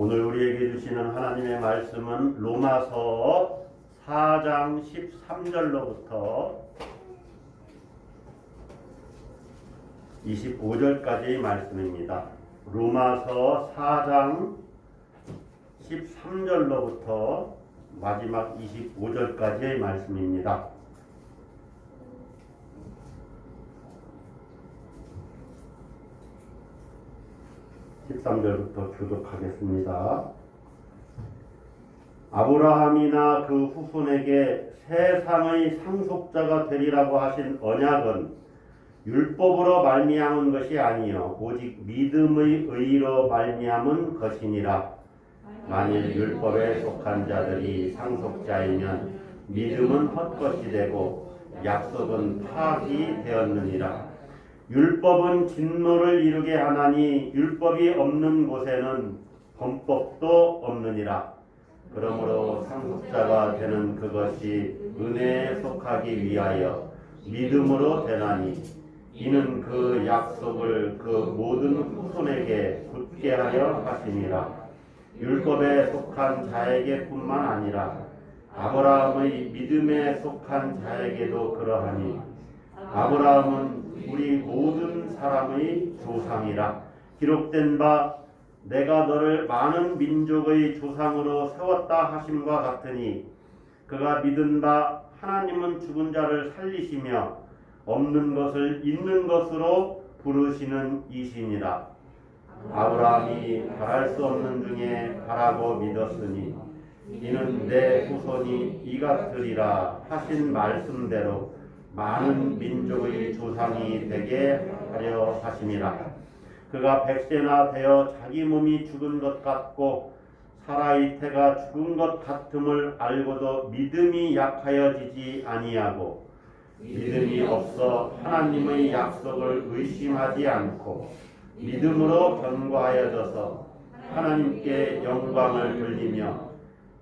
오늘 우리에게 주시는 하나님의 말씀은 로마서 4장 13절로부터 25절까지의 말씀입니다. 로마서 4장 13절로부터 마지막 25절까지의 말씀입니다. 13절부터 교독하겠습니다. 아브라함이나 그 후손에게 세상의 상속자가 되리라고 하신 언약은 율법으로 말미암은 것이 아니요 오직 믿음의 의로 말미암은 것이니라. 만일 율법에 속한 자들이 상속자이면 믿음은 헛것이 되고 약속은 파악이 되었느니라. 율법은 진노를 이루게 하나니 율법이 없는 곳에는 범법도 없느니라. 그러므로 상속자가 되는 그것이 은혜에 속하기 위하여 믿음으로 되나니 이는 그 약속을 그 모든 후손에게 굳게 하여 하심이라. 율법에 속한 자에게 뿐만 아니라 아브라함의 믿음에 속한 자에게도 그러하니 아브라함은 우리 모든 사람의 조상이라. 기록된 바 내가 너를 많은 민족의 조상으로 세웠다 하심과 같으니 그가 믿은 바 하나님은 죽은 자를 살리시며 없는 것을 있는 것으로 부르시는 이시니라. 아브라함이 바랄 수 없는 중에 바라고 믿었으니 이는 내 후손이 이같으리라 하신 말씀대로 많은 민족의 조상이 되게 하려 하심이라. 그가 100세나 되어 자기 몸이 죽은 것 같고 사라의 태가 죽은 것 같음을 알고도 믿음이 약하여지지 아니하고 믿음이 없어 하나님의 약속을 의심하지 않고 믿음으로 견고하여져서 하나님께 영광을 돌리며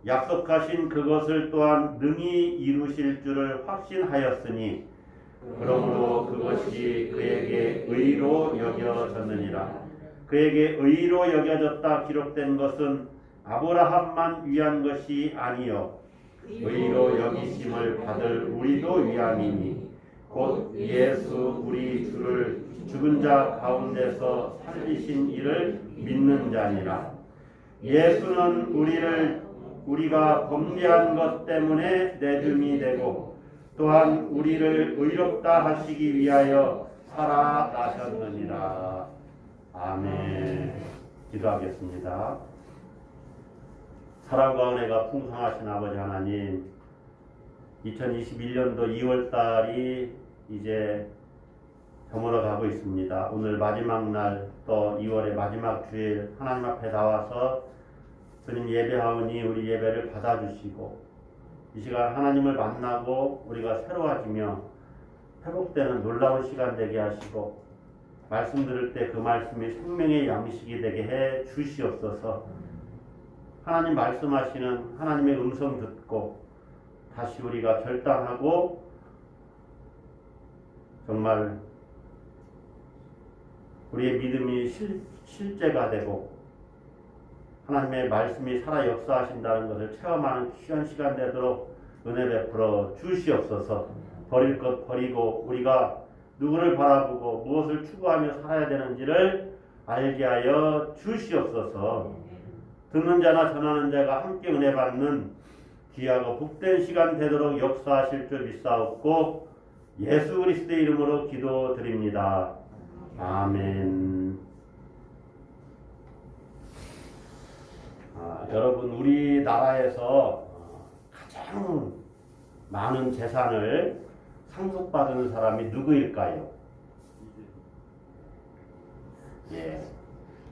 약속하신 그것을 또한 능히 이루실 줄을 확신하였으니 그러므로 그것이 그에게 의로 여겨졌느니라. 그에게 의로 여겨졌다 기록된 것은 아브라함만 위한 것이 아니요 의로 여기심을 받을 우리도 위함이니 곧 예수 우리 주를 죽은 자 가운데서 살리신 이를 믿는 자니라. 예수는 우리가 범죄한 것 때문에 내줌이 되고 또한 우리를 의롭다 하시기 위하여 살아나셨느니라. 아멘. 기도하겠습니다. 사랑과 은혜가 풍성하신 아버지 하나님, 2021년도 2월달이 이제 저물어 가고 있습니다. 오늘 마지막 날 또 2월의 마지막 주일 하나님 앞에 나와서 주님 예배하오니 우리 예배를 받아주시고 이 시간 하나님을 만나고 우리가 새로워지며 회복되는 놀라운 시간 되게 하시고 말씀 들을 때 그 말씀이 생명의 양식이 되게 해 주시옵소서. 하나님 말씀하시는 하나님의 음성 듣고 다시 우리가 결단하고 정말 우리의 믿음이 실제가 되고 하나님의 말씀이 살아 역사하신다는 것을 체험하는 귀한 시간 되도록 은혜 베풀어 주시옵소서. 버릴 것 버리고 우리가 누구를 바라보고 무엇을 추구하며 살아야 되는지를 알게 하여 주시옵소서. 듣는 자나 전하는 자가 함께 은혜 받는 귀하고 복된 시간 되도록 역사하실 줄 믿사옵고 예수 그리스도의 이름으로 기도드립니다. 아멘. 여러분 우리나라에서 가장 많은 재산을 상속받은 사람이 누구일까요? 예,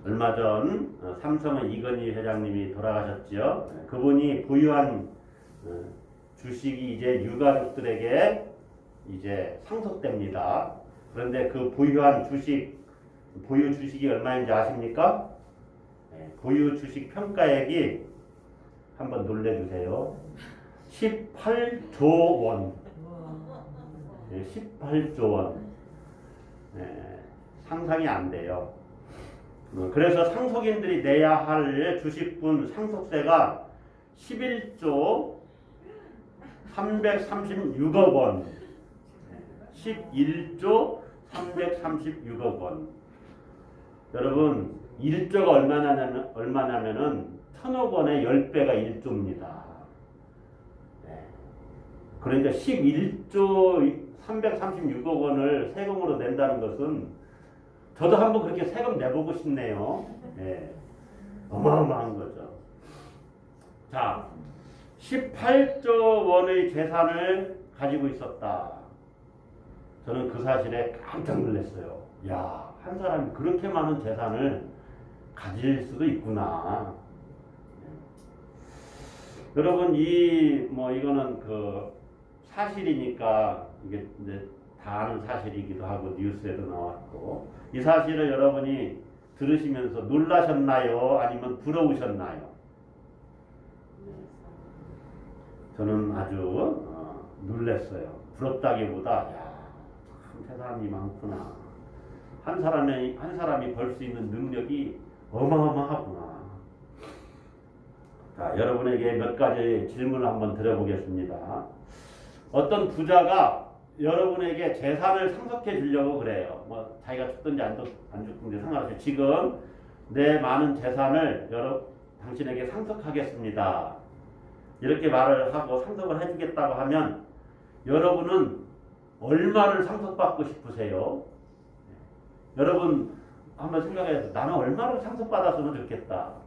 얼마 전 삼성의 이건희 회장님이 돌아가셨죠. 그분이 보유한 주식이 이제 유가족들에게 이제 상속됩니다. 그런데 그 보유한 보유 주식이 얼마인지 아십니까? 보유 주식 평가액이 한번 놀래주세요. 18조 원. 18조 원. 상상이 안 돼요. 그래서 상속인들이 내야 할 주식분 상속세가 11조 336억 원, 11조 336억 원. 여러분 1조가 얼마냐면은 1000억 원의 10배가 1조입니다. 그러니까 11조 336억 원을 세금으로 낸다는 것은 저도 한번 그렇게 세금 내보고 싶네요. 예. 어마어마한 거죠. 자, 18조 원의 재산을 가지고 있었다. 저는 그 사실에 깜짝 놀랐어요. 야, 한 사람이 그렇게 많은 재산을 가질 수도 있구나. 예. 여러분, 이거는 그 사실이니까 이게 이제 다 아는 사실이기도 하고 뉴스에도 나왔고, 이 사실을 여러분이 들으시면서 놀라셨나요? 아니면 부러우셨나요? 저는 아주 놀랐어요. 부럽다기보다 야, 참 세상이 많구나. 한 사람이 벌 수 있는 능력이 어마어마하구나. 자, 여러분에게 몇 가지 질문을 한번 드려보겠습니다. 어떤 부자가 여러분에게 재산을 상속해 주려고 그래요. 뭐 자기가 죽든지 안 죽든지 상관없이 지금 내 많은 재산을 당신에게 상속하겠습니다. 이렇게 말을 하고 상속을 해주겠다고 하면 여러분은 얼마를 상속받고 싶으세요? 여러분 한번 생각해서 나는 얼마를 상속받았으면 좋겠다.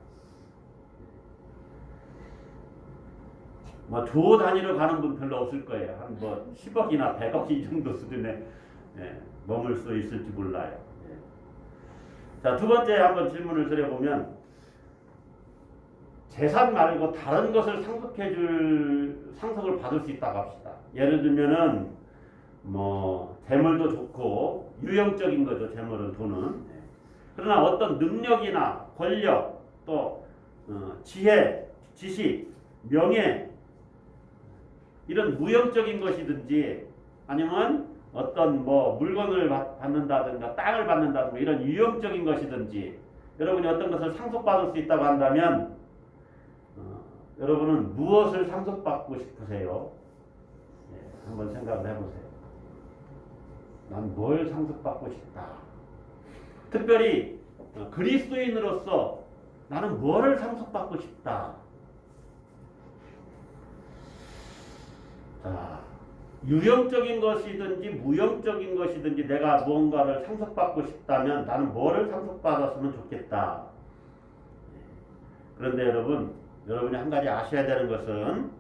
뭐 조 단위로 가는 분 별로 없을 거예요. 한 뭐 10억이나 100억 이 정도 수준에 머물 수 있을지 몰라요. 자, 두 번째 한번 질문을 드려보면 재산 말고 다른 것을 상속을 받을 수 있다고 합시다. 예를 들면은 뭐 재물도 좋고 유형적인 거죠. 재물은 돈은. 그러나 어떤 능력이나 권력 또 지혜, 지식, 명예 이런 무형적인 것이든지 아니면 어떤 뭐 물건을 받는다든가 땅을 받는다든가 이런 유형적인 것이든지 여러분이 어떤 것을 상속받을 수 있다고 한다면 여러분은 무엇을 상속받고 싶으세요? 한번 생각을 해보세요. 난 뭘 상속받고 싶다. 특별히 그리스도인으로서 나는 뭐를 상속받고 싶다. 자, 유형적인 것이든지 무형적인 것이든지 내가 무언가를 상속받고 싶다면 나는 뭐를 상속받았으면 좋겠다. 그런데 여러분이 한 가지 아셔야 되는 것은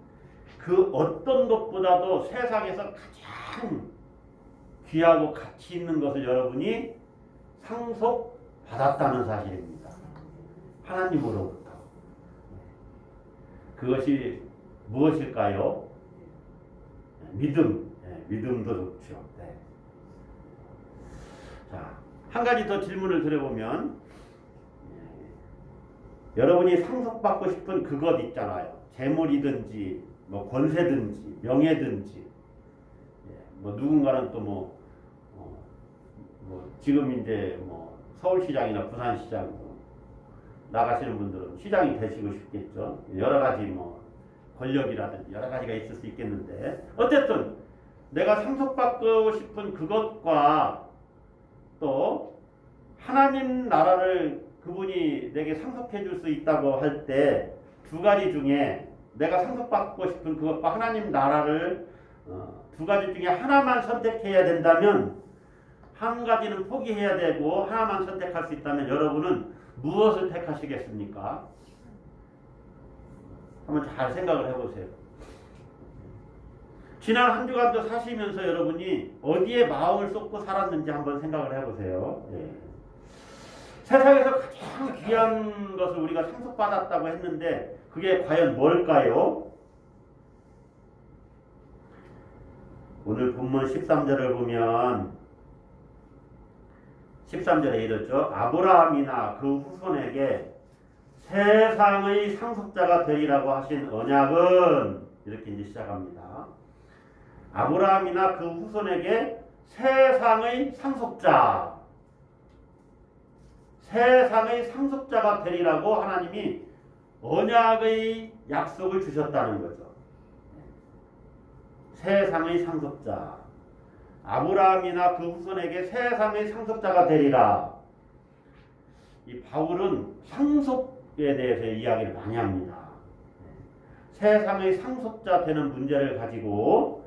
그 어떤 것보다도 세상에서 가장 귀하고 가치 있는 것을 여러분이 상속받았다는 사실입니다. 하나님으로부터. 그것이 무엇일까요? 믿음. 믿음도 좋죠. 자, 한 가지 더 질문을 드려보면 여러분이 상속받고 싶은 그것 있잖아요. 재물이든지 뭐 권세든지 명예든지 뭐 누군가는 또 뭐 지금 이제 뭐 서울시장이나 부산시장 나가시는 분들은 시장이 되시고 싶겠죠. 여러 가지 뭐 권력이라든지 여러 가지가 있을 수 있겠는데 어쨌든 내가 상속받고 싶은 그것과 또 하나님 나라를 그분이 내게 상속해 줄 수 있다고 할 때 두 가지 중에 내가 상속받고 싶은 그것과 하나님 나라를 두 가지 중에 하나만 선택해야 된다면 한 가지는 포기해야 되고 하나만 선택할 수 있다면 여러분은 무엇을 택하시겠습니까? 한번 잘 생각을 해보세요. 지난 한 주간도 사시면서 여러분이 어디에 마음을 쏟고 살았는지 한번 생각을 해보세요. 세상에서 가장 귀한 것을 우리가 상속받았다고 했는데 그게 과연 뭘까요? 오늘 본문 13절을 보면 13절에 이렇죠. 아브라함이나 그 후손에게 세상의 상속자가 되리라고 하신 언약은 이렇게 이제 시작합니다. 아브라함이나 그 후손에게 세상의 상속자. 세상의 상속자가 되리라고 하나님이 언약의 약속을 주셨다는 거죠. 세상의 상속자. 아브라함이나 그 후손에게 세상의 상속자가 되리라. 이 바울은 상속에 대해서 이야기를 많이 합니다. 세상의 상속자 되는 문제를 가지고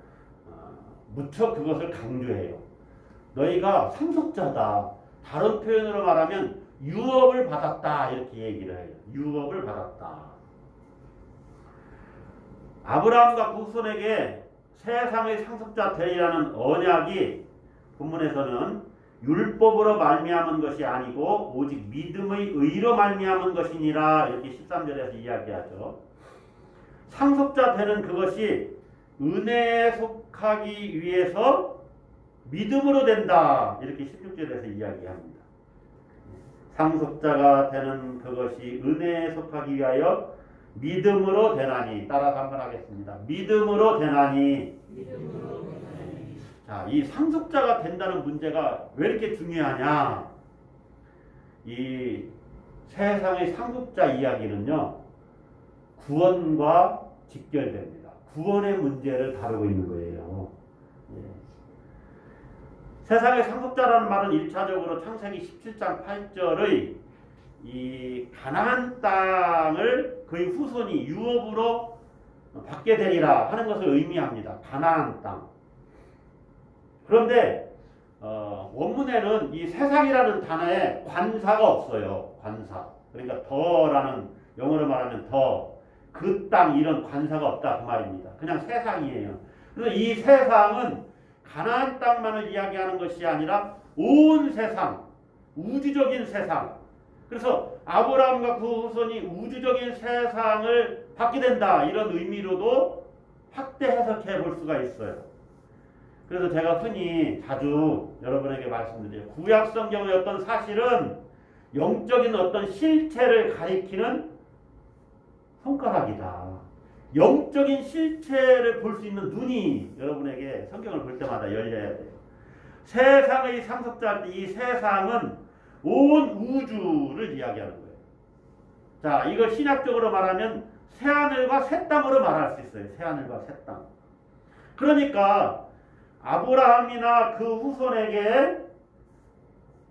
무척 그것을 강조해요. 너희가 상속자다. 다른 표현으로 말하면 유업을 받았다. 이렇게 얘기를 해요. 유업을 받았다. 아브라함과 그 후손에게 세상의 상속자 되리라는 언약이 본문에서는 율법으로 말미암은 것이 아니고 오직 믿음의 의로 말미암은 것이니라 이렇게 13절에서 이야기하죠. 상속자 되는 그것이 은혜에 속하기 위해서 믿음으로 된다 이렇게 16절에서 이야기합니다. 상속자가 되는 그것이 은혜에 속하기 위하여 믿음으로 되나니. 따라서 한번 하겠습니다. 믿음으로 되나니. 자, 이 상속자가 된다는 문제가 왜 이렇게 중요하냐? 이 세상의 상속자 이야기는요, 구원과 직결됩니다. 구원의 문제를 다루고 있는 거예요. 예. 세상의 상속자라는 말은 1차적으로 창세기 17장 8절의 이 가나안 땅을 그의 후손이 유업으로 받게 되리라 하는 것을 의미합니다. 가나안 땅. 그런데 원문에는 이 세상이라는 단어에 관사가 없어요. 관사. 그러니까 더라는 영어로 말하면 더, 그 땅 이런 관사가 없다 그 말입니다. 그냥 세상이에요. 그래서 이 세상은 가나안 땅만을 이야기하는 것이 아니라 온 세상, 우주적인 세상. 그래서 아브라함과 그 후손이 우주적인 세상을 받게 된다 이런 의미로도 확대 해석해 볼 수가 있어요. 그래서 제가 흔히 자주 여러분에게 말씀드려요. 구약 성경의 어떤 사실은 영적인 어떤 실체를 가리키는 손가락이다. 영적인 실체를 볼 수 있는 눈이 여러분에게 성경을 볼 때마다 열려야 돼요. 세상의 상속자, 이 세상은 온 우주를 이야기하는 거예요. 자, 이걸 신학적으로 말하면 새하늘과 새 땅으로 말할 수 있어요. 새하늘과 새 땅. 그러니까 아브라함이나 그 후손에게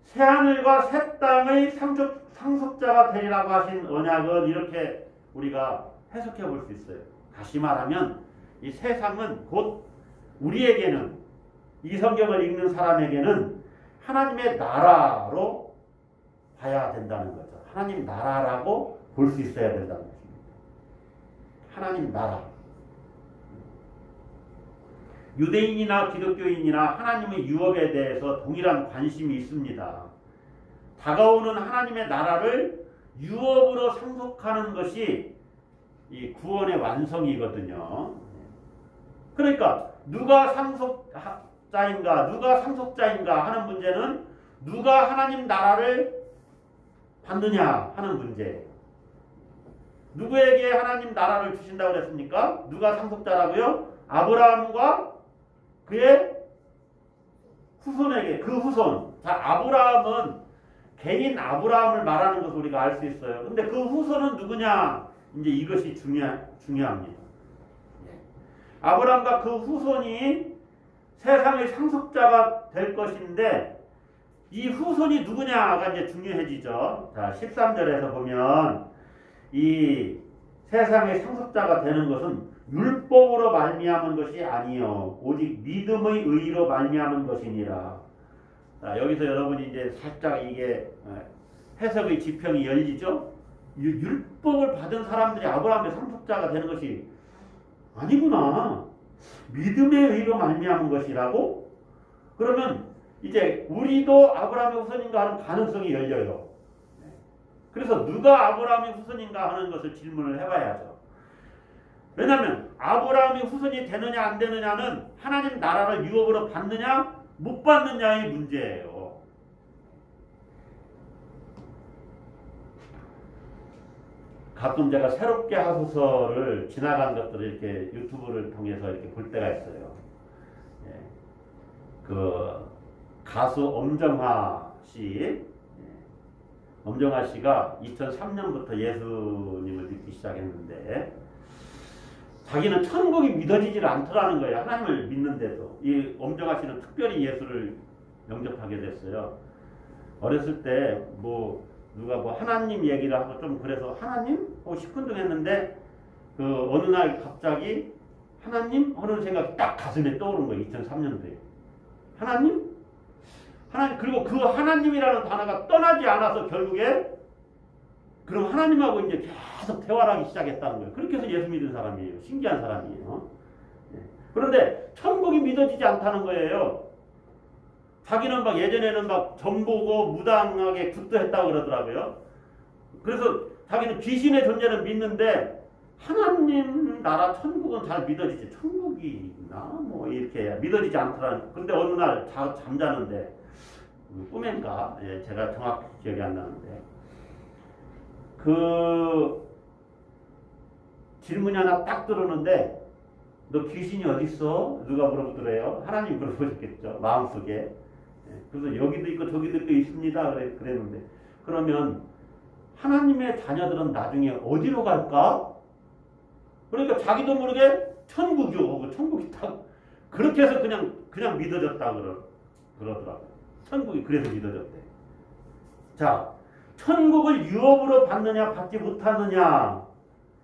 새하늘과 새 땅의 상속자가 되리라고 하신 언약은 이렇게 우리가 해석해 볼 수 있어요. 다시 말하면 이 세상은 곧 우리에게는, 이 성경을 읽는 사람에게는 하나님의 나라로 봐야 된다는 거죠. 하나님 나라라고 볼 수 있어야 된다는 것입니다. 하나님 나라. 유대인이나 기독교인이나 하나님의 유업에 대해서 동일한 관심이 있습니다. 다가오는 하나님의 나라를 유업으로 상속하는 것이 이 구원의 완성이거든요. 그러니까 누가 상속자인가, 누가 상속자인가 하는 문제는 누가 하나님 나라를 받느냐 하는 문제예요. 누구에게 하나님 나라를 주신다고 그랬습니까? 누가 상속자라고요? 아브라함과 그의 후손에게, 그 후손. 자, 아브라함은 개인 아브라함을 말하는 것을 우리가 알 수 있어요. 근데 그 후손은 누구냐? 이제 이것이 중요합니다. 아브라함과 그 후손이 세상의 상속자가 될 것인데 이 후손이 누구냐가 이제 중요해지죠. 자, 13절에서 보면 이 세상의 상속자가 되는 것은 율법으로 말미암은 것이 아니요 오직 믿음의 의로 말미암은 것이니라. 자, 여기서 여러분이 이제 살짝 이게 해석의 지평이 열리죠. 율법을 받은 사람들이 아브라함의 상속자가 되는 것이 아니구나. 믿음의 의로 말미암은 것이라고? 그러면 이제 우리도 아브라함의 후손인가 하는 가능성이 열려요. 그래서 누가 아브라함의 후손인가 하는 것을 질문을 해봐야죠. 왜냐하면 아브라함의 후손이 되느냐 안 되느냐는 하나님 나라를 유업으로 받느냐 못 받느냐의 문제예요. 가끔 제가 새롭게 하소서를 지나간 것들을 이렇게 유튜브를 통해서 이렇게 볼 때가 있어요. 예. 그 가수 엄정화 씨, 엄정화 씨가 2003년부터 예수님을 믿기 시작했는데 자기는 천국이 믿어지질 않더라는 거예요. 하나님을 믿는데도. 이 엄정화 씨는 특별히 예수를 영접하게 됐어요. 어렸을 때 뭐 누가 뭐 하나님 얘기를 하고 좀 그래서 하나님? 하고 시큰둥했는데 그 어느 날 갑자기 하나님? 하는 생각이 딱 가슴에 떠오른 거예요. 2003년도에. 하나님? 하나님. 그리고 그 하나님이라는 단어가 떠나지 않아서 결국에 그럼 하나님하고 이제 계속 대화를 하기 시작했다는 거예요. 그렇게 해서 예수 믿은 사람이에요. 신기한 사람이에요. 그런데 천국이 믿어지지 않다는 거예요. 자기는 막 예전에는 막 정보고 무당하게 굿도했다고 그러더라고요. 그래서 자기는 귀신의 존재는 믿는데 하나님 나라 천국은 잘 믿어지지. 천국이 있나? 뭐 이렇게 믿어지지 않더라는. 그런데 어느 날 잠자는데 꿈인가? 예, 제가 정확히 기억이 안 나는데 그 질문이 하나 딱 들었는데 너 귀신이 어디 있어? 누가 물어보더래요. 하나님 물어보셨겠죠. 마음속에. 그래서 여기도 있고 저기도 있습니다. 그랬는데 그러면 하나님의 자녀들은 나중에 어디로 갈까? 그러니까 자기도 모르게 천국이요. 천국이 딱 그렇게 해서 그냥 믿어졌다 그러더라고요. 천국이 그래서 믿어졌대. 자, 천국을 유업으로 받느냐 받지 못하느냐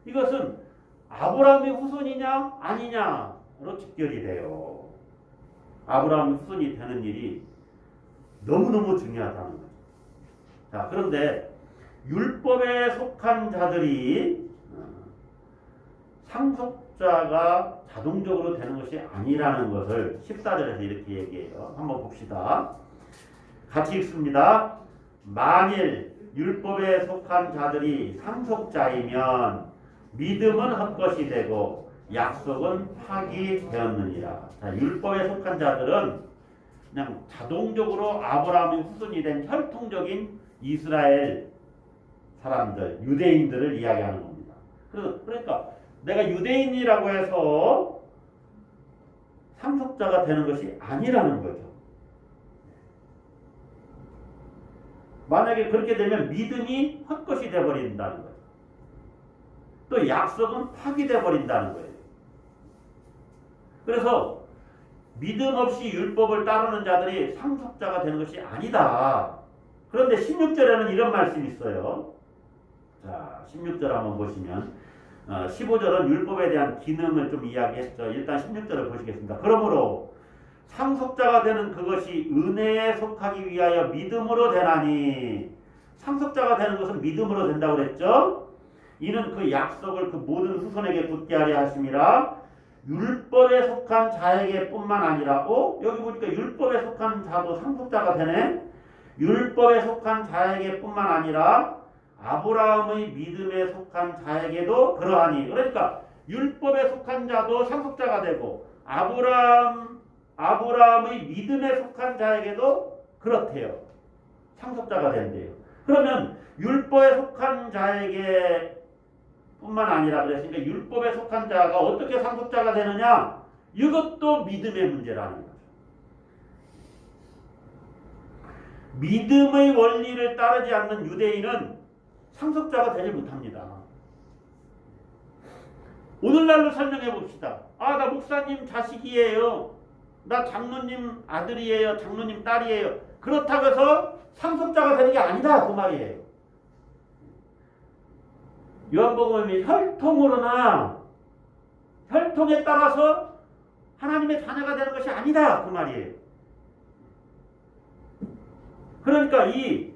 이것은 아브라함의 후손이냐 아니냐로 직결이 돼요. 아브라함의 후손이 되는 일이 너무너무 중요하다는 거죠. 자, 그런데 율법에 속한 자들이 상속자가 자동적으로 되는 것이 아니라는 것을 14절에서 이렇게 얘기해요. 한번 봅시다. 같이 읽습니다. 만일 율법에 속한 자들이 상속자이면 믿음은 헛것이 되고 약속은 파기되었느니라. 자, 율법에 속한 자들은 그냥 자동적으로 아브라함의 후손이 된 혈통적인 이스라엘 사람들, 유대인들을 이야기하는 겁니다. 그러니까 내가 유대인이라고 해서 상속자가 되는 것이 아니라는 거죠. 만약에 그렇게 되면 믿음이 헛것이 되어버린다는 거죠. 또 약속은 파기되어 버린다는 거예요. 그래서 믿음 없이 율법을 따르는 자들이 상속자가 되는 것이 아니다. 그런데 16절에는 이런 말씀이 있어요. 자, 16절 한번 보시면 15절은 율법에 대한 기능을 좀 이야기했죠. 일단 16절을 보시겠습니다. 그러므로 상속자가 되는 그것이 은혜에 속하기 위하여 믿음으로 되나니 상속자가 되는 것은 믿음으로 된다고 그랬죠. 이는 그 약속을 그 모든 후손에게 굳게 하려 하심이라. 율법에 속한 자에게 뿐만 아니라 여기 보니까 율법에 속한 자도 상속자가 되네. 율법에 속한 자에게 뿐만 아니라 아브라함의 믿음에 속한 자에게도 그러하니. 그러니까 율법에 속한 자도 상속자가 되고 아브라함의 믿음에 속한 자에게도 그렇대요. 상속자가 된대요. 그러면 율법에 속한 자에게 뿐만 아니라 그랬으니까 율법에 속한 자가 어떻게 상속자가 되느냐? 이것도 믿음의 문제라는 거죠. 믿음의 원리를 따르지 않는 유대인은 상속자가 되지 못합니다. 오늘날로 설명해 봅시다. 나 목사님 자식이에요. 나 장로님 아들이에요. 장로님 딸이에요. 그렇다고 해서 상속자가 되는 게 아니다. 그 말이에요. 요한복음이 혈통에 따라서 하나님의 자녀가 되는 것이 아니다. 그 말이에요. 그러니까 이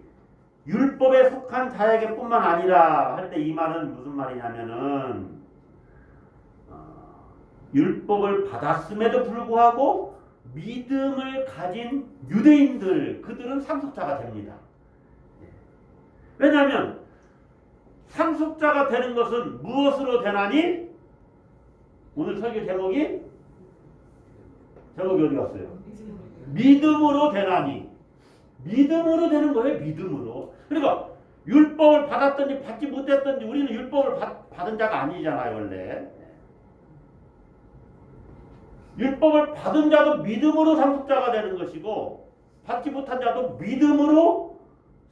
율법에 속한 자에게 뿐만 아니라 할 때 이 말은 무슨 말이냐면은 율법을 받았음에도 불구하고 믿음을 가진 유대인들, 그들은 상속자가 됩니다. 왜냐하면 상속자가 되는 것은 무엇으로 되나니? 오늘 설교 제목이 어디 갔어요? 믿음으로 되나니. 믿음으로 되는 거예요. 믿음으로. 그러니까 율법을 받았든지 받지 못했든지 우리는 율법을 받은 자가 아니잖아요. 원래. 율법을 받은 자도 믿음으로 상속자가 되는 것이고 받지 못한 자도 믿음으로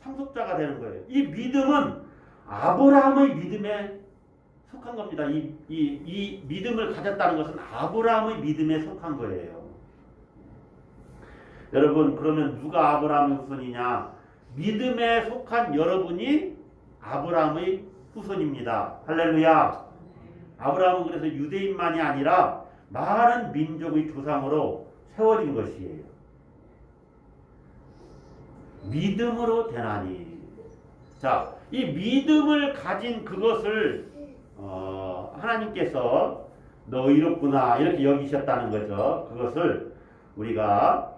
상속자가 되는 거예요. 이 믿음은 아브라함의 믿음에 속한 겁니다. 이 믿음을 가졌다는 것은 아브라함의 믿음에 속한 거예요. 여러분, 그러면 누가 아브라함의 후손이냐? 믿음에 속한 여러분이 아브라함의 후손입니다. 할렐루야. 아브라함은 그래서 유대인만이 아니라 많은 민족의 조상으로 세워진 것이에요. 믿음으로 되나니. 자, 이 믿음을 가진 그것을 하나님께서 너 의롭구나 이렇게 여기셨다는 거죠. 그것을 우리가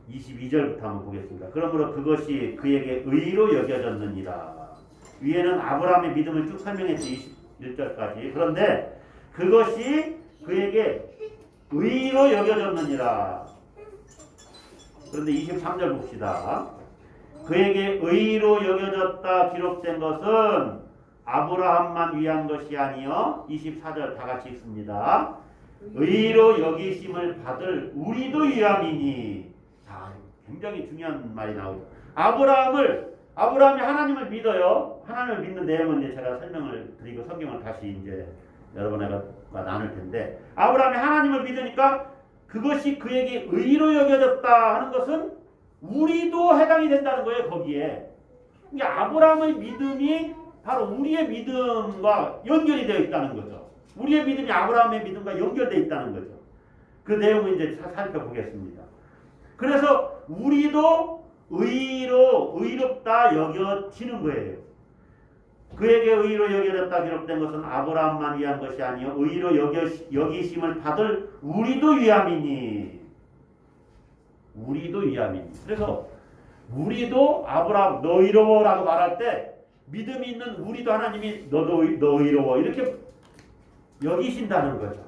22절부터 한번 보겠습니다. 그러므로 그것이 그에게 의로 여겨졌느니라. 위에는 아브라함의 믿음을 쭉 설명했죠. 21절까지. 그런데 그것이 그에게 의로 여겨졌느니라. 그런데 23절 봅시다. 그에게 의로 여겨졌다 기록된 것은 아브라함만 위한 것이 아니요. 24절 다 같이 읽습니다. 의로 여기심을 받을 우리도 위함이니. 자, 굉장히 중요한 말이 나오죠. 아브라함이 하나님을 믿어요. 하나님을 믿는 내용은 이제 제가 설명을 드리고 성경을 다시 이제 여러분과 나눌 텐데, 아브라함이 하나님을 믿으니까 그것이 그에게 의로 여겨졌다 하는 것은 우리도 해당이 된다는 거예요. 거기에. 그러니까 아브라함의 믿음이 바로 우리의 믿음과 연결이 되어 있다는 거죠. 우리의 믿음이 아브라함의 믿음과 연결되어 있다는 거죠. 그 내용을 이제 살펴보겠습니다. 그래서 우리도 의롭다 여겨지는 거예요. 그에게 의로 여겨졌다 기록된 것은 아브라함만 위한 것이 아니요 의로 여기심을 받을 우리도 위함이니. 그래서 우리도 아브라함 너 의로워라고 말할 때 믿음이 있는 우리도 하나님이 너 의로워 이렇게 여기신다는 거죠.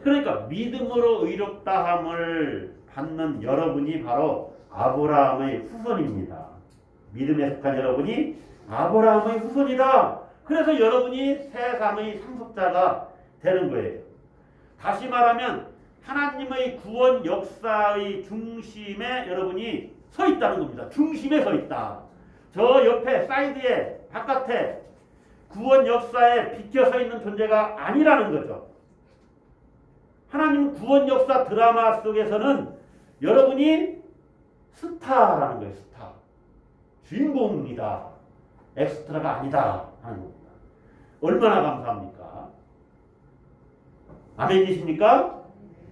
그러니까 믿음으로 의롭다함을 받는 여러분이 바로 아브라함의 후손입니다. 믿음에 속한 여러분이 아브라함의 후손이다. 그래서 여러분이 세상의 상속자가 되는 거예요. 다시 말하면 하나님의 구원 역사의 중심에 여러분이 서 있다는 겁니다. 중심에 서 있다. 저 옆에 사이드에 바깥에 구원 역사에 비켜 서 있는 존재가 아니라는 거죠. 하나님 구원 역사 드라마 속에서는 여러분이 스타라는 거예요. 스타. 주인공입니다. 엑스트라가 아니다 하는 겁니다. 얼마나 감사합니까? 아멘이십니까?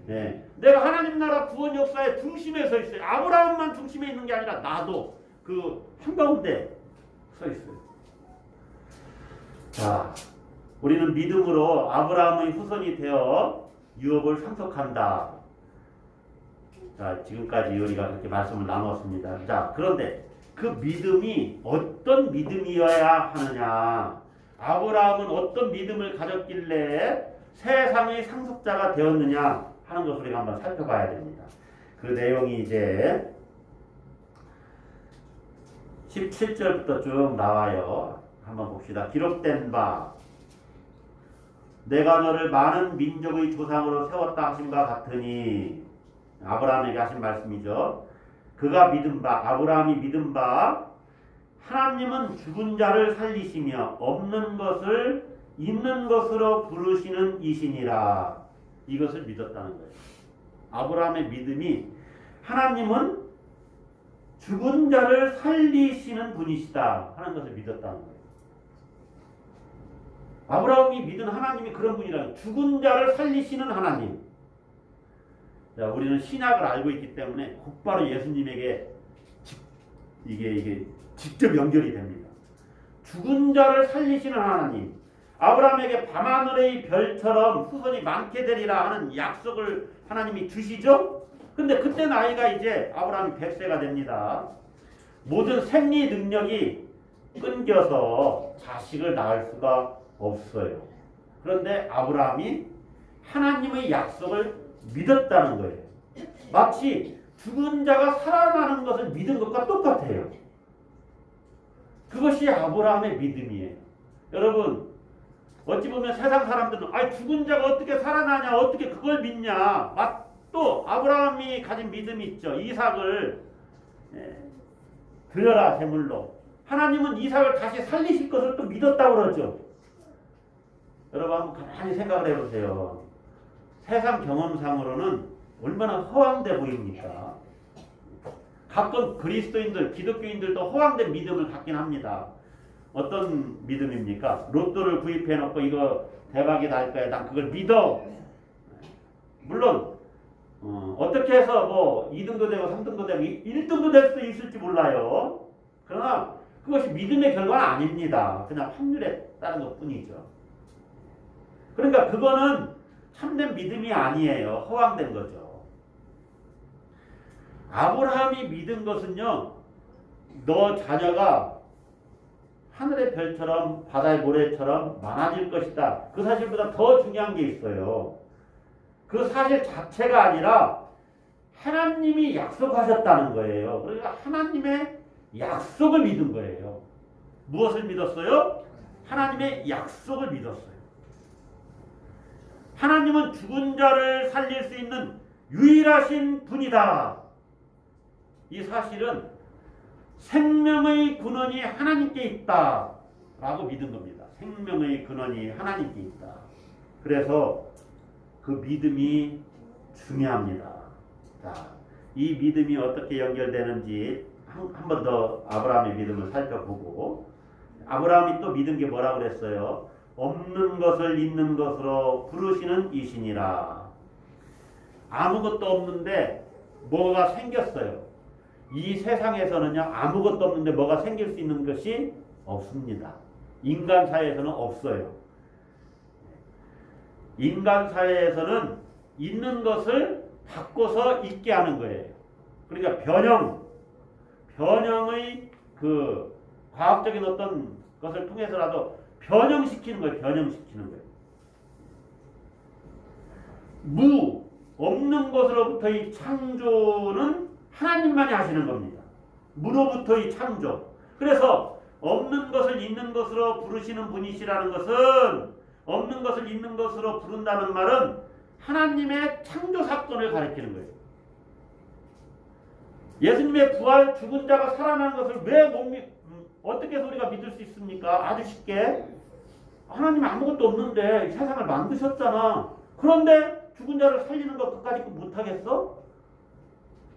네. 내가 하나님 나라 구원 역사의 중심에 서 있어요. 아브라함만 중심에 있는 게 아니라 나도 그 한가운데 서 있어요. 자, 우리는 믿음으로 아브라함의 후손이 되어 유업을 상속한다. 자, 지금까지 우리가 그렇게 말씀을 나누었습니다. 자, 그런데 그 믿음이 어떤 믿음이어야 하느냐? 아브라함은 어떤 믿음을 가졌길래 세상의 상속자가 되었느냐 하는 것을 우리가 한번 살펴봐야 됩니다. 그 내용이 이제 17절부터 쭉 나와요. 한번 봅시다. 기록된 바 내가 너를 많은 민족의 조상으로 세웠다 하심과 같으니, 아브라함에게 하신 말씀이죠. 그가 믿은 바, 아브라함이 믿은 바 하나님은 죽은 자를 살리시며 없는 것을 있는 것으로 부르시는 이시니라. 이것을 믿었다는 거예요. 아브라함의 믿음이 하나님은 죽은 자를 살리시는 분이시다 하는 것을 믿었다는 거예요. 아브라함이 믿은 하나님이 그런 분이라는, 죽은 자를 살리시는 하나님. 자, 우리는 신약을 알고 있기 때문에 곧바로 예수님에게 이게 직접 연결이 됩니다. 죽은 자를 살리시는 하나님. 아브라함에게 밤하늘의 별처럼 후손이 많게 되리라 하는 약속을 하나님이 주시죠. 근데 그때 나이가 이제 아브라함이 100세가 됩니다. 모든 생리 능력이 끊겨서 자식을 낳을 수가 없어요. 그런데 아브라함이 하나님의 약속을 믿었다는 거예요. 마치 죽은 자가 살아나는 것을 믿은 것과 똑같아요. 그것이 아브라함의 믿음이에요. 여러분, 어찌 보면 세상 사람들은 죽은 자가 어떻게 살아나냐, 어떻게 그걸 믿냐. 또 아브라함이 가진 믿음이 있죠. 이삭을 드려라 제물로. 하나님은 이삭을 다시 살리실 것을 또 믿었다고 그러죠. 여러분 한번 가만히 생각을 해보세요. 세상 경험상으로는 얼마나 허황돼 보입니까? 가끔 그리스도인들, 기독교인들도 허황된 믿음을 갖긴 합니다. 어떤 믿음입니까? 로또를 구입해놓고 이거 대박이 날 거야. 난 그걸 믿어. 물론 어떻게 해서 뭐 2등도 되고 3등도 되고 1등도 될 수도 있을지 몰라요. 그러나 그것이 믿음의 결과는 아닙니다. 그냥 확률에 따른 것뿐이죠. 그러니까 그거는 참된 믿음이 아니에요. 허황된 거죠. 아브라함이 믿은 것은요, 너 자녀가 하늘의 별처럼 바다의 모래처럼 많아질 것이다. 그 사실보다 더 중요한 게 있어요. 그 사실 자체가 아니라 하나님이 약속하셨다는 거예요. 그러니까 하나님의 약속을 믿은 거예요. 무엇을 믿었어요? 하나님의 약속을 믿었어요. 하나님은 죽은 자를 살릴 수 있는 유일하신 분이다. 이 사실은 생명의 근원이 하나님께 있다 라고 믿은 겁니다. 생명의 근원이 하나님께 있다. 그래서 그 믿음이 중요합니다. 자, 이 믿음이 어떻게 연결되는지 한 번 더 아브라함의 믿음을 살펴보고, 아브라함이 또 믿은 게 뭐라고 그랬어요? 없는 것을 있는 것으로 부르시는 이시니라. 아무것도 없는데 뭐가 생겼어요. 이 세상에서는요, 아무것도 없는데 뭐가 생길 수 있는 것이 없습니다. 인간 사회에서는 없어요. 인간 사회에서는 있는 것을 바꿔서 있게 하는 거예요. 그러니까 변형의 그 과학적인 어떤 것을 통해서라도 변형시키는 거예요. 변형시키는 거예요. 없는 것으로부터의 창조는 하나님만이 하시는 겁니다. 무로부터의 창조. 그래서 없는 것을 있는 것으로 부르시는 분이시라는 것은, 없는 것을 있는 것으로 부른다는 말은 하나님의 창조 사건을 가리키는 거예요. 예수님의 부활, 죽은 자가 살아나는 것을 왜 어떻게 우리가 믿을 수 있습니까? 아주 쉽게. 하나님 아무것도 없는데 세상을 만드셨잖아. 그런데 죽은 자를 살리는 것 끝까지 못하겠어?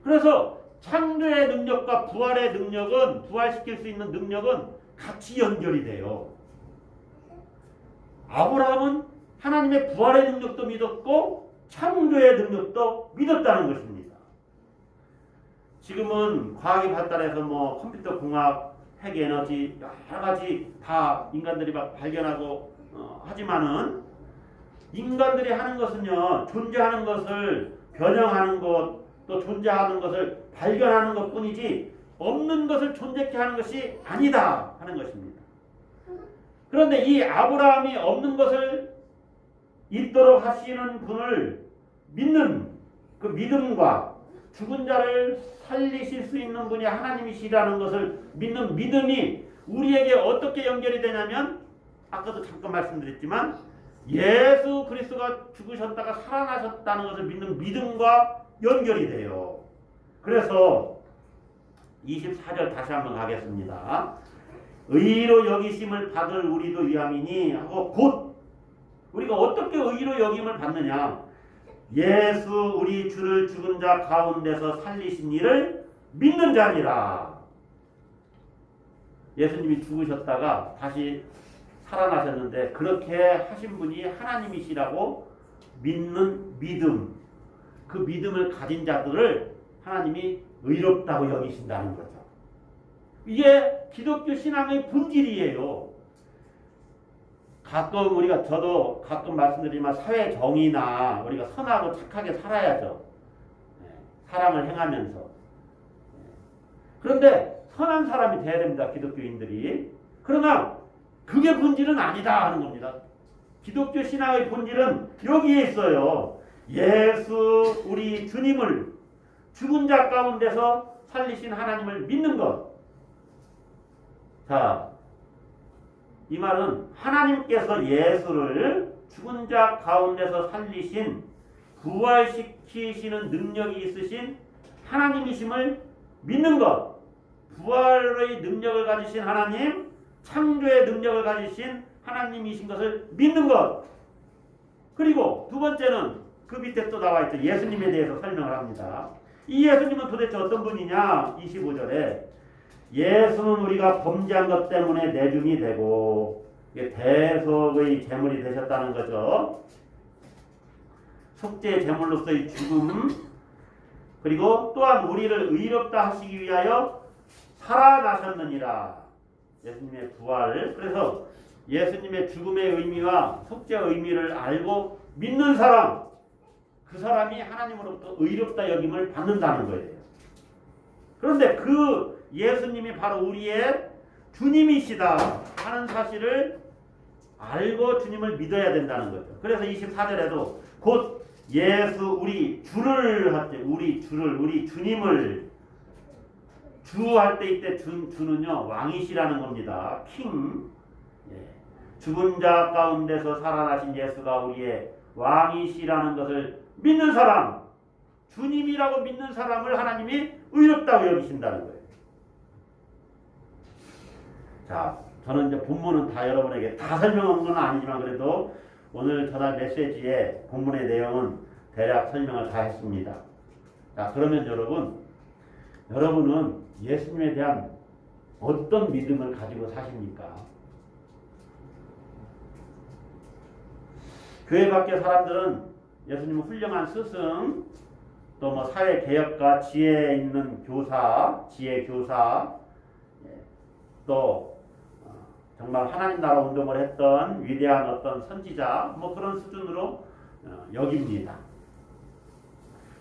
그래서 창조의 능력과 부활의 능력은, 부활시킬 수 있는 능력은 같이 연결이 돼요. 아브라함은 하나님의 부활의 능력도 믿었고 창조의 능력도 믿었다는 것입니다. 지금은 과학이 발달해서 뭐 컴퓨터 공학, 핵 에너지 여러 가지 다 인간들이 막 발견하고 하지만은, 인간들이 하는 것은요, 존재하는 것을 변형하는 것, 또 존재하는 것을 발견하는 것 뿐이지 없는 것을 존재케 하는 것이 아니다 하는 것입니다. 그런데 이 아브라함이 없는 것을 있도록 하시는 분을 믿는 그 믿음과 죽은 자를 살리실 수 있는 분이 하나님이시라는 것을 믿는 믿음이 우리에게 어떻게 연결이 되냐면, 아까도 잠깐 말씀드렸지만 예수 그리스도가 죽으셨다가 살아나셨다는 것을 믿는 믿음과 연결이 돼요. 그래서 24절 다시 한번 가겠습니다. 의로 여기심을 받을 우리도 위함이니 하고, 곧 우리가 어떻게 의로 여김을 받느냐? 예수 우리 주를 죽은 자 가운데서 살리신 이를 믿는 자니라. 예수님이 죽으셨다가 다시 살아나셨는데 그렇게 하신 분이 하나님이시라고 믿는 믿음, 그 믿음을 가진 자들을 하나님이 의롭다고 여기신다는 거죠. 이게 기독교 신앙의 본질이에요. 저도 가끔 말씀드리지만 사회 정의나 우리가 선하고 착하게 살아야죠. 사랑을 행하면서. 그런데 선한 사람이 돼야 됩니다. 기독교인들이. 그러나 그게 본질은 아니다 하는 겁니다. 기독교 신앙의 본질은 여기에 있어요. 예수 우리 주님을 죽은 자 가운데서 살리신 하나님을 믿는 것. 자, 이 말은 하나님께서 예수를 죽은 자 가운데서 살리신, 부활시키시는 능력이 있으신 하나님이심을 믿는 것. 부활의 능력을 가지신 하나님, 창조의 능력을 가지신 하나님이신 것을 믿는 것. 그리고 두 번째는 그 밑에 또 나와 있죠. 예수님에 대해서 설명을 합니다. 이 예수님은 도대체 어떤 분이냐? 25절에 예수는 우리가 범죄한 것 때문에 내줌이 되고 대속의 제물이 되셨다는 거죠. 속죄의 제물로서의 죽음, 그리고 또한 우리를 의롭다 하시기 위하여 살아나셨느니라. 예수님의 부활. 그래서 예수님의 죽음의 의미와 속죄의 의미를 알고 믿는 사람, 그 사람이 하나님으로부터 의롭다 여김을 받는다는 거예요. 그런데 그 예수님이 바로 우리의 주님이시다 하는 사실을 알고 주님을 믿어야 된다는 거죠. 그래서 24절에도 곧 예수 우리 주를 할 때 우리 주님을 주 할 때 이때 주는요 왕이시라는 겁니다. 킹. 죽은 자 가운데서 살아나신 예수가 우리의 왕이시라는 것을 믿는 사람, 주님이라고 믿는 사람을 하나님이 의롭다고 여기신다는 거예요. 자, 저는 이제 본문은 다 여러분에게 다 설명한 건 아니지만 그래도 오늘 전할 메시지의 본문의 내용은 대략 설명을 다 했습니다. 자, 그러면 여러분은 예수님에 대한 어떤 믿음을 가지고 사십니까? 교회 밖의 사람들은 예수님은 훌륭한 스승, 또 뭐 사회 개혁가, 지혜 있는 교사, 지혜 교사, 또 정말 하나님 나라 운동을 했던 위대한 어떤 선지자, 뭐 그런 수준으로 여깁니다.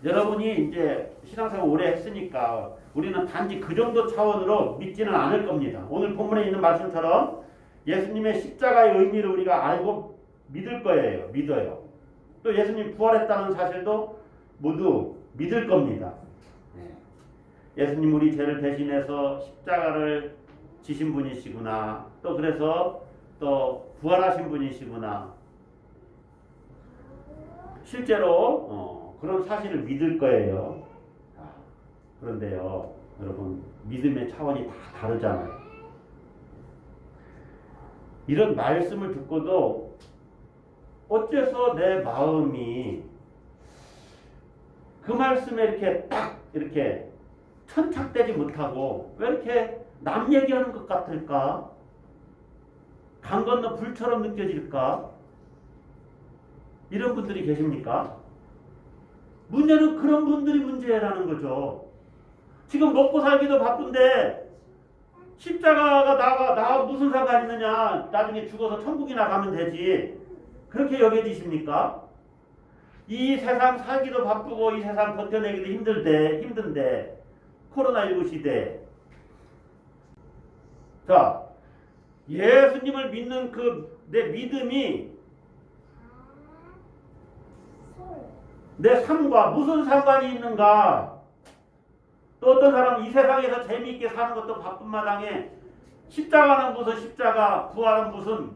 여러분이 이제 신앙생활 오래 했으니까 우리는 단지 그 정도 차원으로 믿지는 않을 겁니다. 오늘 본문에 있는 말씀처럼 예수님의 십자가의 의미를 우리가 알고 믿을 거예요. 믿어요. 또 예수님 부활했다는 사실도 모두 믿을 겁니다. 예수님 우리 죄를 대신해서 십자가를 지신 분이시구나. 또 그래서 또 부활하신 분이시구나. 실제로 그런 사실을 믿을 거예요. 그런데요, 여러분 믿음의 차원이 다 다르잖아요. 이런 말씀을 듣고도 어째서 내 마음이 그 말씀에 이렇게 딱 이렇게 천착되지 못하고 왜 이렇게 남 얘기하는 것 같을까? 강 건너 불처럼 느껴질까? 이런 분들이 계십니까? 문제는 그런 분들이 문제라는 거죠. 지금 먹고 살기도 바쁜데 십자가가 나와 무슨 상관이 있느냐? 나중에 죽어서 천국이나 가면 되지. 그렇게 여겨지십니까? 이 세상 살기도 바쁘고 이 세상 버텨내기도 힘든데 코로나19 시대. 자, 예수님을 믿는 그 내 믿음이 내 삶과 무슨 상관이 있는가? 또 어떤 사람은 이 세상에서 재미있게 사는 것도 바쁜 마당에 십자가는 무슨 십자가, 부활은 무슨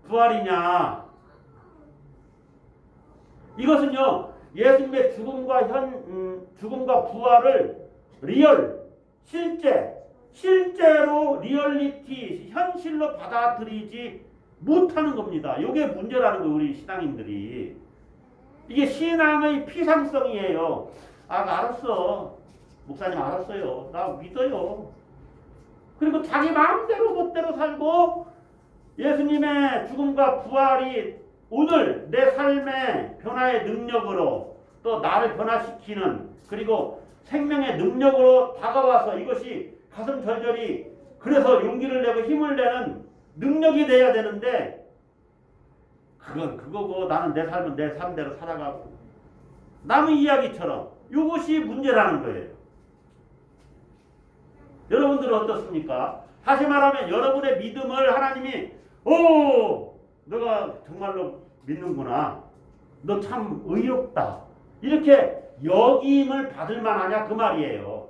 부활이냐? 이것은요, 예수님의 죽음과 부활을 실제로 리얼리티, 현실로 받아들이지 못하는 겁니다. 이게 문제라는 거예요, 우리 신앙인들이. 이게 신앙의 피상성이에요. 알았어. 목사님 알았어요. 나 믿어요. 그리고 자기 마음대로 멋대로 살고 예수님의 죽음과 부활이 오늘 내 삶의 변화의 능력으로 또 나를 변화시키는 그리고 생명의 능력으로 다가와서 이것이 가슴 절절히 그래서 용기를 내고 힘을 내는 능력이 돼야 되는데 그건 그거고 나는 내 삶은 내 삶대로 살아가고 남의 이야기처럼 이것이 문제라는 거예요. 여러분들은 어떻습니까? 다시 말하면 여러분의 믿음을 하나님이 너가 정말로 믿는구나. 너 참 의롭다. 이렇게 여김을 받을 만하냐 그 말이에요.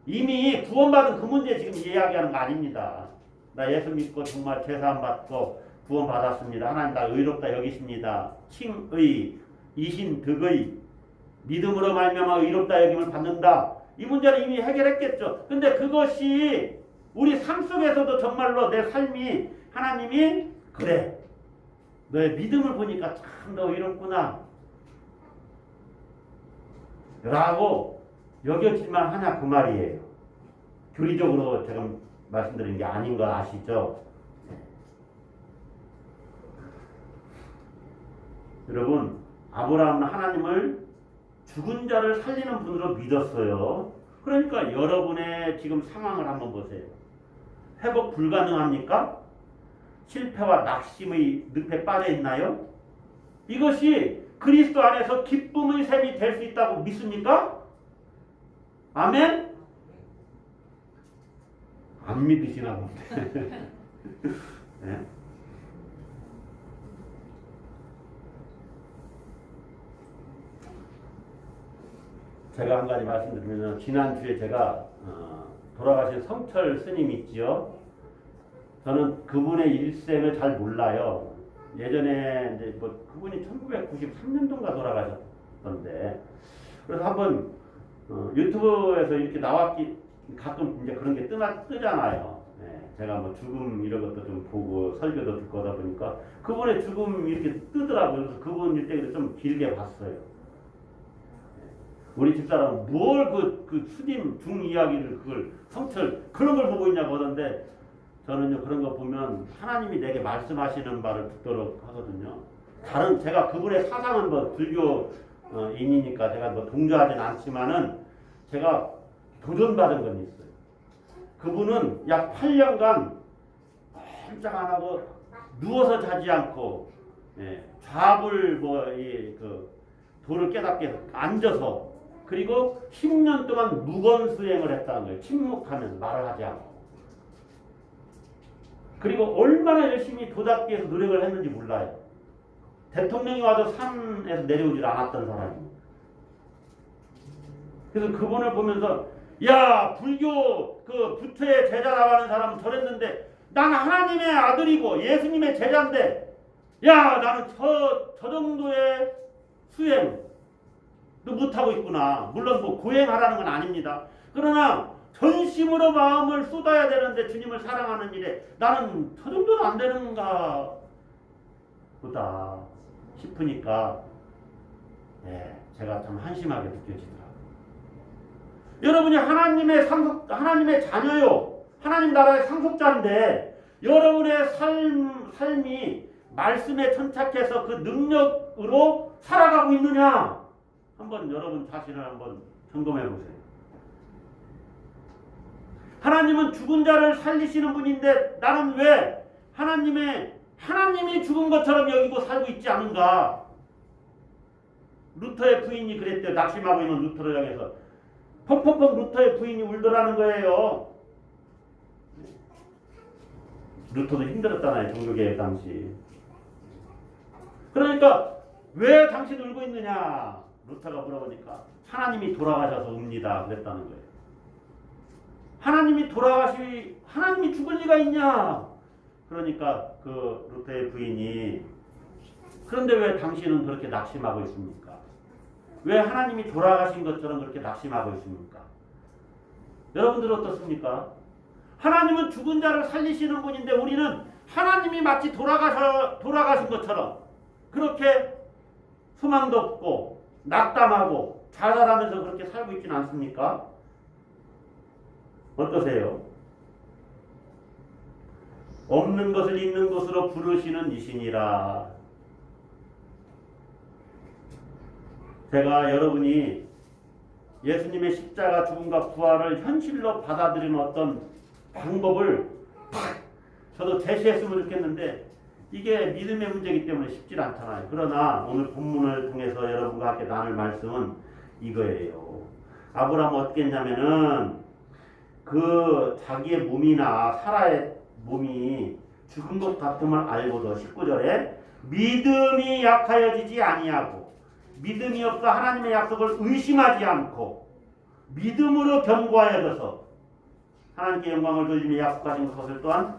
이미 구원받은 그 문제 지금 이야기하는 거 아닙니다. 나 예수 믿고 정말 제사함 받고 구원 받았습니다. 하나님 나 의롭다 여기십니다. 칭의, 이신, 득의 믿음으로 말미암아 의롭다 여김을 받는다. 이 문제는 이미 해결했겠죠. 근데 그것이 우리 삶 속에서도 정말로 내 삶이 하나님이 그래 너의 믿음을 보니까 참 너 이렇구나 라고 여겨질만 하냐 그 말이에요. 교리적으로 제가 말씀드린 게 아닌 거 아시죠? 여러분 아브라함은 하나님을 죽은 자를 살리는 분으로 믿었어요. 그러니까 여러분의 지금 상황을 한번 보세요. 회복 불가능합니까? 실패와 낙심의 늪에 빠져 있나요? 이것이 그리스도 안에서 기쁨의 샘이 될 수 있다고 믿습니까? 아멘? 안 믿으시나 본데. 네? 제가 한 가지 말씀드리면 지난주에 제가 돌아가신 성철 스님 있지요. 저는 그분의 일생을 잘 몰라요. 예전에 이제 뭐 그분이 1993년도인가 돌아가셨던데 그래서 한번 유튜브에서 이렇게 나왔기 가끔 이제 그런 게 뜨잖아요. 네, 제가 뭐 죽음 이런 것도 좀 보고 설교도 듣고 하다 보니까 그분의 죽음 이렇게 뜨더라고요. 그래서 그분 일대기를 좀 길게 봤어요. 우리 집사람은 뭘 그 스님 중 이야기를 그걸 성철 그런 걸 보고 있냐고 하던데 저는요 그런 거 보면 하나님이 내게 말씀하시는 바를 듣도록 하거든요. 다른 제가 그분의 사상은 뭐 불교인이니까 제가 뭐 동조하진 않지만은 제가 도전받은 건 있어요. 그분은 약 8년간 꼼짝 안 하고 누워서 자지 않고 좌불 그 도를 깨닫게 앉아서 그리고 10년 동안 무건 수행을 했다는 거예요. 침묵하면서 말을 하지 않고. 그리고 얼마나 열심히 도닦기 위해서 노력을 했는지 몰라요. 대통령이 와도 산에서 내려오질 않았던 사람입니다. 그래서 그분을 보면서 야 불교 그 부처의 제자 나가는 사람은 저랬는데 나는 하나님의 아들이고 예수님의 제자인데 야 나는 저 정도의 수행도 못하고 있구나. 물론 뭐 고행하라는 건 아닙니다. 그러나 전심으로 마음을 쏟아야 되는데 주님을 사랑하는 일에 나는 저 정도는 안 되는가 보다 싶으니까 제가 참 한심하게 느껴지더라고요. 여러분이 하나님의 자녀요. 하나님 나라의 상속자인데 여러분의 삶이 말씀에 천착해서 그 능력으로 살아가고 있느냐? 한번 여러분 자신을 한번 점검해 보세요. 하나님은 죽은 자를 살리시는 분인데 나는 왜 하나님이 죽은 것처럼 여기고 살고 있지 않은가? 루터의 부인이 그랬대요. 낙심하고 있는 루터를 향해서 펑펑펑 루터의 부인이 울더라는 거예요. 루터도 힘들었잖아요. 종교개혁 당시. 그러니까 왜 당신 울고 있느냐? 루터가 물어보니까 하나님이 돌아가셔서 웁니다. 그랬다는 거예요. 하나님이 죽을 리가 있냐? 그러니까 그 루터의 부인이 그런데 왜 당신은 그렇게 낙심하고 있습니까? 왜 하나님이 돌아가신 것처럼 그렇게 낙심하고 있습니까? 여러분들 어떻습니까? 하나님은 죽은 자를 살리시는 분인데 우리는 하나님이 마치 돌아가신 것처럼 그렇게 소망도 없고 낙담하고 자살하면서 그렇게 살고 있지는 않습니까? 어떠세요? 없는 것을 있는 것으로 부르시는 이시니라. 제가 여러분이 예수님의 십자가 죽음과 부활을 현실로 받아들이는 어떤 방법을 저도 제시했으면 좋겠는데 이게 믿음의 문제이기 때문에 쉽지 않잖아요. 그러나 오늘 본문을 통해서 여러분과 함께 나눌 말씀은 이거예요. 아브라함은 어떻게 했냐면은 그 자기의 몸이나 사라의 몸이 죽은 것 같음을 알고도 19절에 믿음이 약하여지지 아니하고 믿음이 없어 하나님의 약속을 의심하지 않고 믿음으로 견고하여져서 하나님께 영광을 돌리며 약속하신 것을 또한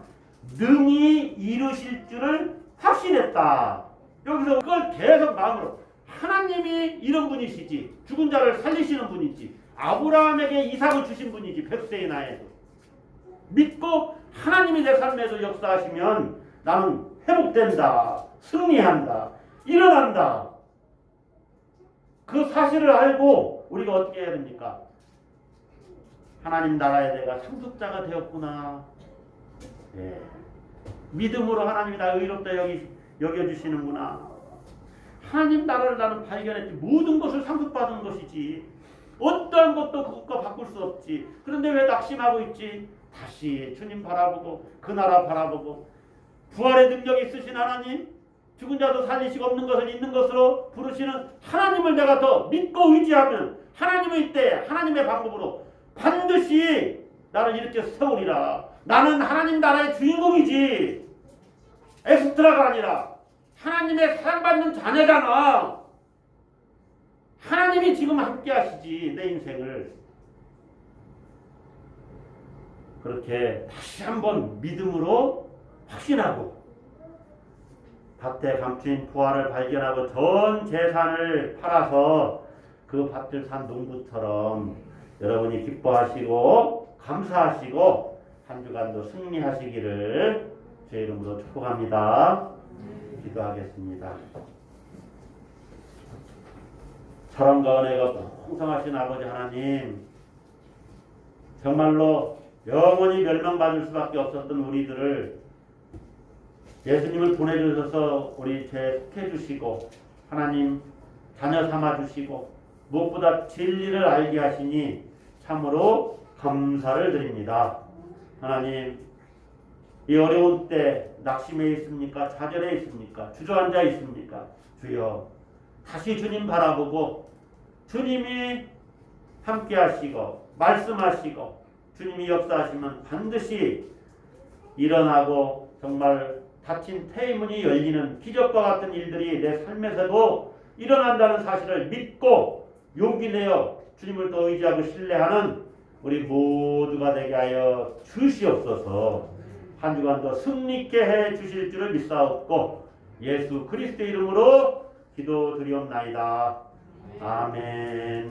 능히 이루실 줄을 확신했다. 여기서 그걸 계속 마음으로 하나님이 이런 분이시지 죽은 자를 살리시는 분이지 아브라함에게 이삭을 주신 분이지. 100세의 나이에도 믿고 하나님이 내 삶에도 역사하시면 나는 회복된다, 승리한다, 일어난다. 그 사실을 알고 우리가 어떻게 해야 됩니까? 하나님 나라에 내가 상속자가 되었구나. 예. 믿음으로 하나님이 나 의롭다 여겨주시는구나. 하나님 나라를 나는 발견했지. 모든 것을 상속받은 것이지. 어떠한 것도 그것과 바꿀 수 없지. 그런데 왜 낙심하고 있지? 다시 주님 바라보고 그 나라 바라보고 부활의 능력이 있으신 하나님, 죽은 자도 살리시고 없는 것을 있는 것으로 부르시는 하나님을 내가 더 믿고 의지하면 하나님의 때 하나님의 방법으로 반드시 나를 일으켜 세우리라. 나는 하나님 나라의 주인공이지. 엑스트라가 아니라 하나님의 사랑받는 자녀잖아. 하나님이 지금 함께 하시지 내 인생을. 그렇게 다시 한번 믿음으로 확신하고 밭에 감추인 부활을 발견하고 전 재산을 팔아서 그 밭을 산 농부처럼 여러분이 기뻐하시고 감사하시고 한 주간도 승리하시기를 주의 이름으로 축복합니다. 기도하겠습니다. 사랑과 은혜가 풍성하신 아버지 하나님, 정말로 영원히 멸망받을 수밖에 없었던 우리들을 예수님을 보내주셔서 우리 죄 속해주시고 하나님 자녀 삼아주시고 무엇보다 진리를 알게 하시니 참으로 감사를 드립니다. 하나님, 이 어려운 때 낙심해 있습니까? 좌절해 있습니까? 주저앉아 있습니까? 주여, 다시 주님 바라보고 주님이 함께 하시고 말씀하시고 주님이 역사하시면 반드시 일어나고 정말 닫힌 태문이 열리는 기적과 같은 일들이 내 삶에서도 일어난다는 사실을 믿고 용기 내어 주님을 더 의지하고 신뢰하는 우리 모두가 되게 하여 주시옵소서. 한 주간 더 승리있게 해 주실 줄을 믿사옵고 예수 그리스도의 이름으로 기도드리옵나이다. 아멘.